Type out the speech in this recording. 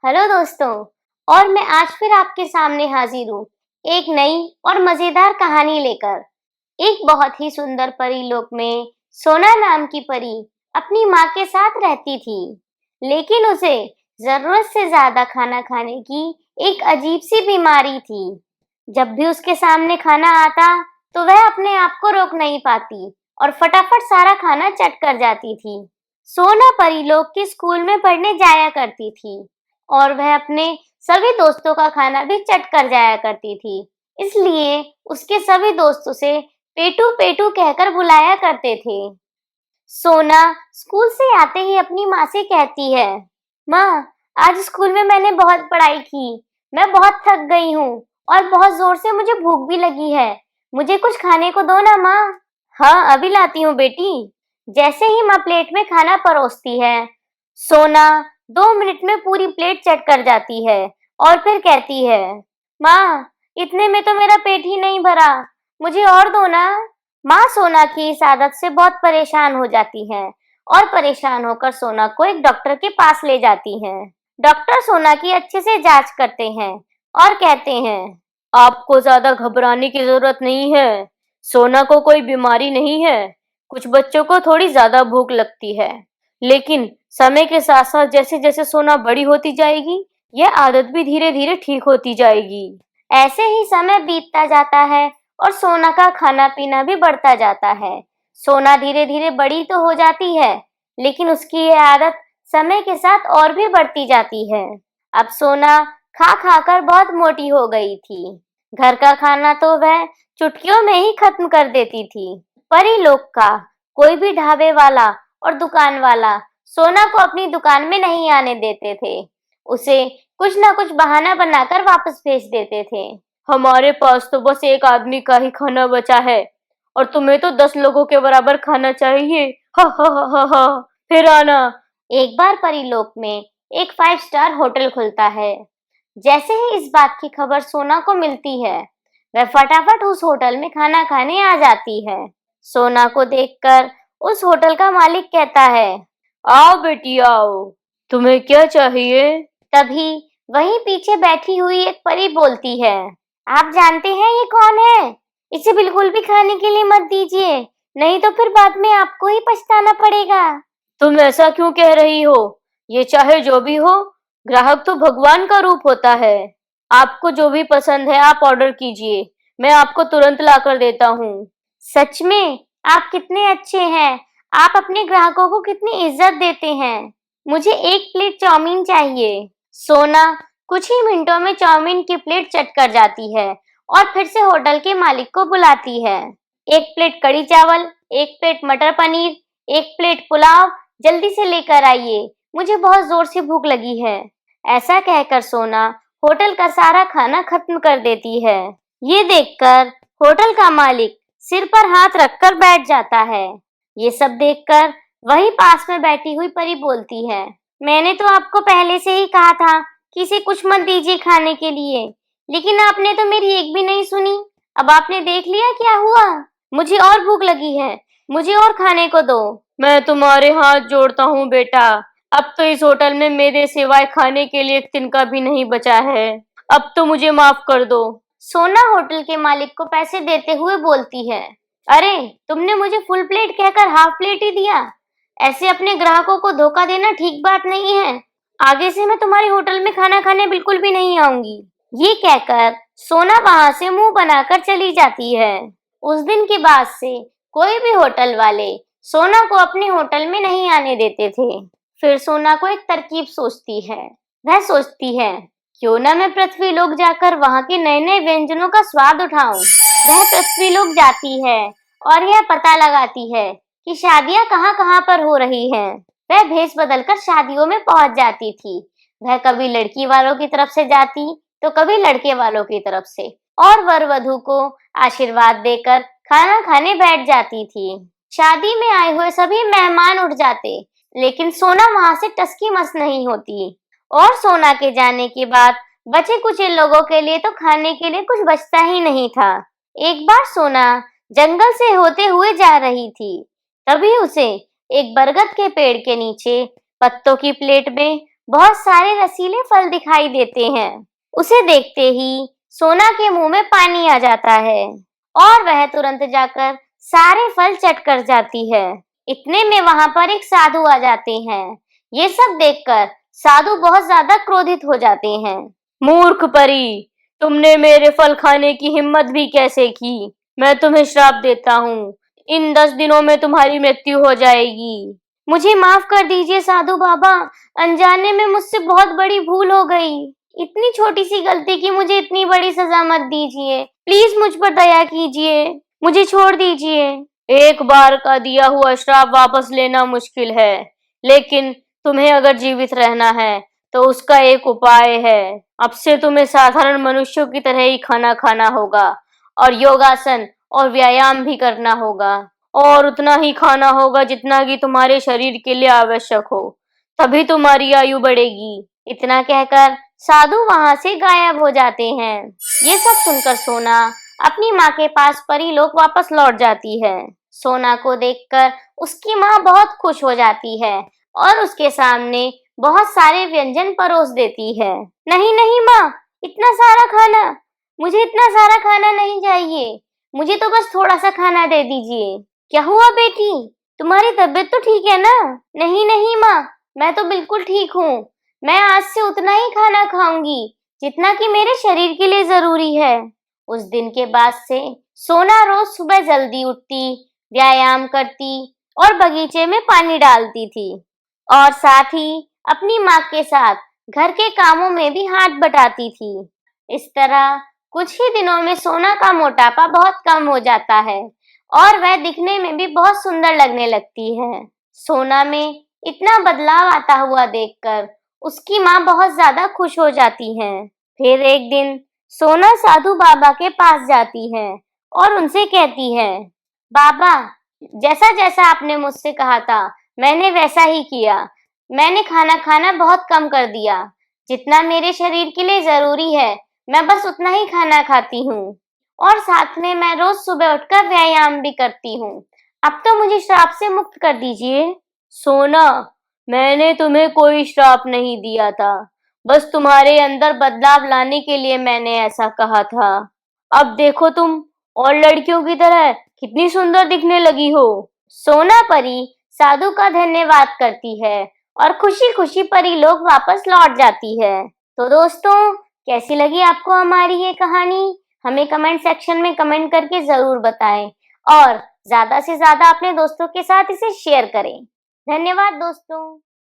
Hello दोस्तों। और मैं आज फिर आपके सामने हाजिर हूँ एक नई और मजेदार कहानी लेकर। एक बहुत ही सुंदर परी लोक में सोना नाम की परी अपनी माँ के साथ रहती थी, लेकिन उसे जरूरत से ज्यादा खाना खाने की एक अजीब सी बीमारी थी। जब भी उसके सामने खाना आता तो वह अपने आप को रोक नहीं पाती और फटाफट सारा खाना चट कर जाती थी। सोना परी लोक के स्कूल में पढ़ने जाया करती थी और वह अपने सभी दोस्तों का खाना भी चट कर जाया करती थी। इसलिए उसके सभी दोस्त उसे पेटू पेटू कहकर बुलाया करते थे। सोना स्कूल से आते ही अपनी माँ से कहती है, माँ, आज स्कूल में मैंने बहुत पढ़ाई की, मैं बहुत थक गई हूँ और बहुत जोर से मुझे भूख भी लगी है। मुझे कुछ खाने को दो ना माँ। हाँ, अभी लाती हूँ बेटी। जैसे ही माँ प्लेट में खाना परोसती है, सोना 2 मिनट में पूरी प्लेट चट कर जाती है और फिर कहती है, माँ, इतने में तो मेरा पेट ही नहीं भरा, मुझे और दो ना। माँ सोना की इस आदत से बहुत परेशान हो जाती हैं और परेशान होकर सोना को एक डॉक्टर के पास ले जाती हैं। डॉक्टर सोना की अच्छे से जांच करते हैं और कहते हैं, आपको ज्यादा घबराने की जरूरत नहीं है। सोना को कोई बीमारी नहीं है। कुछ बच्चों को थोड़ी ज्यादा भूख लगती है, लेकिन समय के साथ साथ जैसे जैसे सोना बड़ी होती जाएगी, यह आदत भी धीरे धीरे ठीक होती जाएगी। ऐसे ही समय बीतता जाता है और सोना का खाना पीना भी बढ़ता जाता है। सोना धीरे धीरे बड़ी तो हो जाती है, लेकिन उसकी यह आदत समय के साथ और भी बढ़ती जाती है। अब सोना खा खा कर बहुत मोटी हो गई थी। घर का खाना तो वह चुटकियों में ही खत्म कर देती थी। परी लोक का कोई भी ढाबे वाला और दुकान वाला सोना को अपनी दुकान में नहीं आने देते थे। उसे कुछ ना कुछ बहाना बनाकर वापस भेज देते थे। हमारे पास तो बस एक आदमी का ही खाना बचा है और तुम्हें तो 10 लोगों के बराबर खाना चाहिए। हा हा हा हा हा, फिर आना। एक बार परीलोक में एक 5 स्टार होटल खुलता है। जैसे ही इस बात की खबर सोना को मिलती है, वह फटाफट उस होटल में खाना खाने आ जाती है। सोना को देखकर उस होटल का मालिक कहता है, आओ बेटी आओ, तुम्हें क्या चाहिए? तभी वहीं पीछे बैठी हुई एक परी बोलती है, आप जानते हैं ये कौन है? इसे बिल्कुल भी खाने के लिए मत दीजिए, नहीं तो फिर बाद में आपको ही पछताना पड़ेगा। तुम ऐसा क्यों कह रही हो? ये चाहे जो भी हो, ग्राहक तो भगवान का रूप होता है। आपको जो भी पसंद है आप ऑर्डर कीजिए, मैं आपको तुरंत ला कर देता हूँ। सच में आप कितने अच्छे हैं, आप अपने ग्राहकों को कितनी इज्जत देते हैं। मुझे 1 प्लेट चाउमीन चाहिए। सोना कुछ ही मिनटों में चाउमीन की प्लेट चट कर जाती है और फिर से होटल के मालिक को बुलाती है। 1 प्लेट कड़ी चावल, 1 प्लेट मटर पनीर, 1 प्लेट पुलाव, जल्दी से लेकर आइए, मुझे बहुत जोर से भूख लगी है। ऐसा कहकर सोना होटल का सारा खाना खत्म कर देती है। ये देखकर होटल का मालिक सिर पर हाथ रखकर बैठ जाता है। ये सब देखकर वहीं पास में बैठी हुई परी बोलती है, मैंने तो आपको पहले से ही कहा था कि इसे कुछ मत दीजिए खाने के लिए, लेकिन आपने तो मेरी एक भी नहीं सुनी। अब आपने देख लिया क्या हुआ। मुझे और भूख लगी है, मुझे और खाने को दो। मैं तुम्हारे हाथ जोड़ता हूँ बेटा, अब तो इस होटल में मेरे सिवाय खाने के लिए एक तिनका भी नहीं बचा है। अब तो मुझे माफ कर दो। सोना होटल के मालिक को पैसे देते हुए बोलती है, अरे, तुमने मुझे फुल प्लेट कहकर हाफ प्लेट ही दिया। ऐसे अपने ग्राहकों को धोखा देना ठीक बात नहीं है। आगे से मैं तुम्हारे होटल में खाना खाने बिल्कुल भी नहीं आऊंगी। ये कहकर सोना वहां से मुंह बनाकर चली जाती है। उस दिन के बाद से कोई भी होटल वाले सोना को अपने होटल में नहीं आने देते थे। फिर सोना को एक तरकीब सोचती है। वह सोचती है, क्यों ना मैं पृथ्वी लोक जाकर वहां के नए नए व्यंजनों का स्वाद उठाऊं। वह पृथ्वी लोक जाती है और यह पता लगाती है कि शादियां कहाँ कहाँ पर हो रही हैं। वह भेष बदलकर शादियों में पहुंच जाती थी। वह कभी लड़की वालों की तरफ से जाती तो कभी लड़के वालों की तरफ से, और वर वधू को आशीर्वाद देकर खाना खाने बैठ जाती थी। शादी में आए हुए सभी मेहमान उठ जाते, लेकिन सोना वहां से टसकी मस नहीं होती। और सोना के जाने के बाद बचे कुछ लोगों के लिए तो खाने के लिए कुछ बचता ही नहीं था। एक बार सोना जंगल से होते हुए जा रही थी, तभी उसे एक बरगद के पेड़ के नीचे पत्तों की प्लेट में बहुत सारे रसीले फल दिखाई देते हैं। उसे देखते ही सोना के मुंह में पानी आ जाता है और वह तुरंत जाकर सारे फल चट कर जाती है। इतने में वहां पर एक साधु आ जाते हैं। ये सब देखकर साधु बहुत ज्यादा क्रोधित हो जाते हैं। मूर्ख परी, तुमने मेरे फल खाने की हिम्मत भी कैसे की? मैं तुम्हें श्राप देता हूँ, इन 10 दिनों में तुम्हारी मृत्यु हो जाएगी। मुझे माफ कर दीजिए साधु बाबा, अनजाने में मुझसे बहुत बड़ी भूल हो गई। इतनी छोटी सी गलती की मुझे इतनी बड़ी सजा मत दीजिए। प्लीज मुझ पर दया कीजिए, मुझे छोड़ दीजिए। एक बार का दिया हुआ श्राप वापस लेना मुश्किल है, लेकिन तुम्हें अगर जीवित रहना है तो उसका एक उपाय है। अब से तुम्हें साधारण मनुष्यों की तरह ही खाना खाना होगा और योगासन और व्यायाम भी करना होगा, और उतना ही खाना होगा जितना कि तुम्हारे शरीर के लिए आवश्यक हो, तभी तुम्हारी आयु बढ़ेगी। इतना कहकर साधु वहां से गायब हो जाते हैं। ये सब सुनकर सोना अपनी माँ के पास परीलोक वापस लौट जाती है। सोना को देखकर उसकी माँ बहुत खुश हो जाती है और उसके सामने बहुत सारे व्यंजन परोस देती है। नहीं नहीं माँ, इतना सारा खाना, मुझे इतना सारा खाना नहीं चाहिए, मुझे तो बस थोड़ा सा खाना दे दीजिए। क्या हुआ बेटी, तुम्हारी तबीयत तो ठीक है ना? नहीं नहीं माँ, मैं तो बिल्कुल ठीक हूँ। मैं आज से उतना ही खाना खाऊंगी जितना कि मेरे शरीर के लिए जरूरी है। उस दिन के बाद से सोना रोज सुबह जल्दी उठती, व्यायाम करती और बगीचे में पानी डालती थी, और साथ ही अपनी माँ के साथ घर के कामों में भी हाथ बटाती थी। इस तरह कुछ ही दिनों में सोना का मोटापा बहुत कम हो जाता है और वह दिखने में भी बहुत सुंदर लगने लगती है। सोना में इतना बदलाव आता हुआ देखकर उसकी माँ बहुत ज्यादा खुश हो जाती है। फिर एक दिन सोना साधु बाबा के पास जाती है और उनसे कहती है, बाबा, जैसा जैसा आपने मुझसे कहा था मैंने वैसा ही किया। मैंने खाना खाना बहुत कम कर दिया, जितना मेरे शरीर के लिए जरूरी है मैं बस उतना ही खाना खाती हूँ, और साथ में मैं रोज सुबह उठकर व्यायाम भी करती हूँ। अब तो मुझे श्राप से मुक्त कर दीजिए। सोना, मैंने तुम्हें कोई श्राप नहीं दिया था, बस तुम्हारे अंदर बदलाव लाने के लिए मैंने ऐसा कहा था। अब देखो तुम और लड़कियों की तरह कितनी सुंदर दिखने लगी हो। सोना परी साधु का धन्यवाद करती है और खुशी खुशी परी लोग वापस लौट जाती है। तो दोस्तों, कैसी लगी आपको हमारी ये कहानी? हमें कमेंट सेक्शन में कमेंट करके जरूर बताएं और ज्यादा से ज्यादा अपने दोस्तों के साथ इसे शेयर करें। धन्यवाद दोस्तों।